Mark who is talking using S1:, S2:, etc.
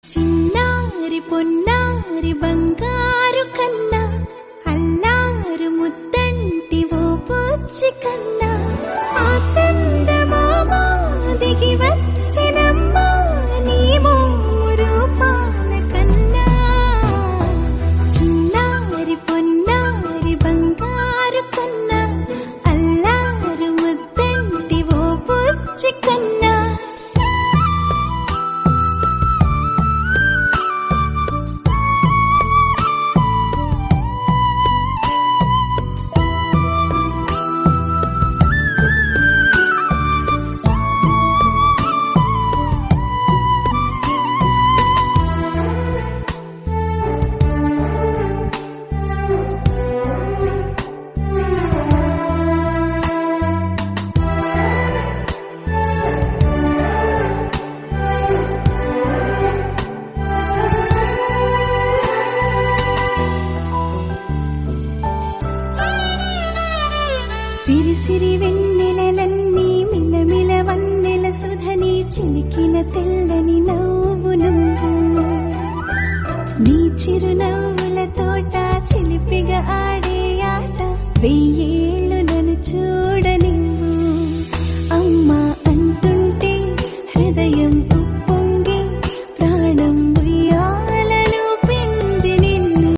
S1: చిన్నారి పొన్నారి బంగారు కన్నా అల్లారు ముద్దంటి ఓ పూచి కన్నా ఆ చందమామ దిగి వచ్చినమ్మా నీ రూపాన కన్నా చిన్నారి పొన్నారి బంగారు కన్నా అల్లారు ముద్దంటి ఓ పూచి కన్నా సిరి సిరి వెన్నెలలన్నీ మిలమిల వన్నెల సుధని చిలికిన తెల్లని నవ్వు నువ్వు నీ చిరునవ్వుల తోట చిలిపిగా ఆడే ఆట వెయ్యేళ్ళు నన్ను చూడ